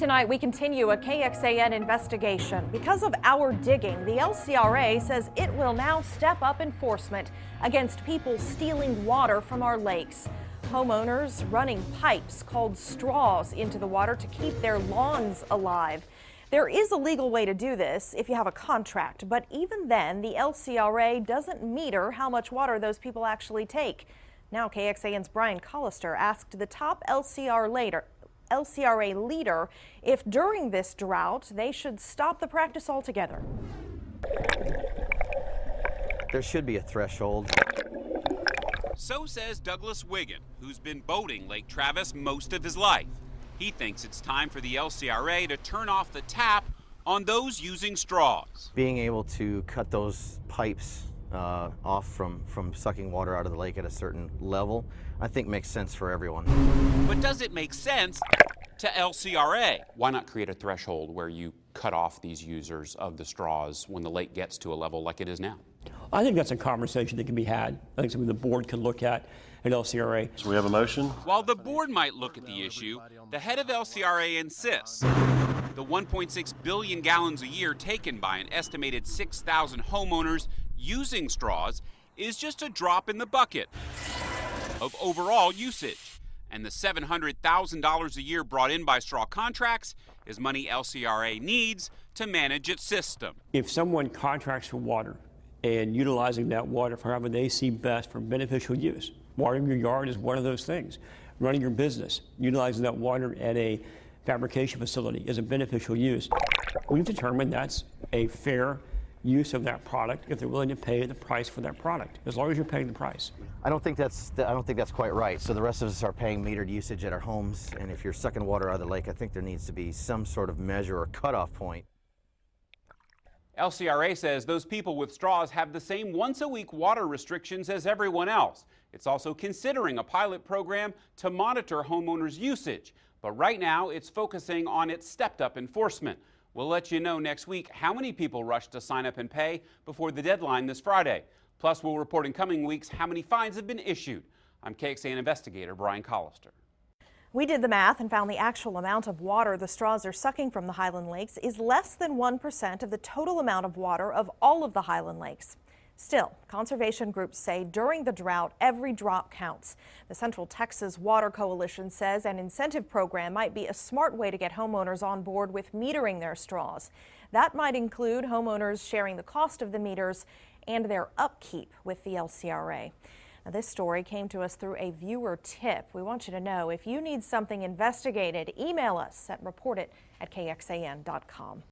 Tonight, we continue a KXAN investigation. Because of our digging, the LCRA says it will now step up enforcement against people stealing water from our lakes. Homeowners running pipes called straws into the water to keep their lawns alive. There is a legal way to do this if you have a contract, but even then, the LCRA doesn't meter how much water those people actually take. Now, KXAN's Brian Collister asked the top LCRA leader if during this drought they should stop the practice altogether. There should be a threshold. So says Douglas Wiggin, who's been boating Lake Travis most of his life. He thinks it's time for the LCRA to turn off the tap on those using straws. Being able to cut those pipes off from sucking water out of the lake at a certain level, I think makes sense for everyone. But does it make sense to LCRA? Why not create a threshold where you cut off these users of the straws when the lake gets to a level like it is now? I think that's a conversation that can be had. I think something the board can look at LCRA. So we have a motion? While the board might look at the issue, the head of LCRA insists the 1.6 billion gallons a year taken by an estimated 6,000 homeowners using straws is just a drop in the bucket of overall usage. And the $700,000 a year brought in by straw contracts is money LCRA needs to manage its system. If someone contracts for water and utilizing that water for however they see best for beneficial use, watering your yard is one of those things. Running your business, utilizing that water at a fabrication facility is a beneficial use. We've determined that's a fair use of that product if they're willing to pay the price for that product, as long as you're paying the price. I don't think that's quite right. So the rest of us are paying metered usage at our homes, and if you're sucking water out of the lake, I think there needs to be some sort of measure or cutoff point. LCRA says those people with straws have the same once-a-week water restrictions as everyone else. It's also considering a pilot program to monitor homeowners' usage, but right now it's focusing on its stepped-up enforcement. We'll let you know next week how many people rushed to sign up and pay before the deadline this Friday. Plus, we'll report in coming weeks how many fines have been issued. I'm KXAN investigator Brian Collister. We did the math and found the actual amount of water the straws are sucking from the Highland Lakes is less than 1% of the total amount of water of all of the Highland Lakes. Still, conservation groups say during the drought, every drop counts. The Central Texas Water Coalition says an incentive program might be a smart way to get homeowners on board with metering their straws. That might include homeowners sharing the cost of the meters and their upkeep with the LCRA. Now, this story came to us through a viewer tip. We want you to know if you need something investigated, email us at report@kxan.com.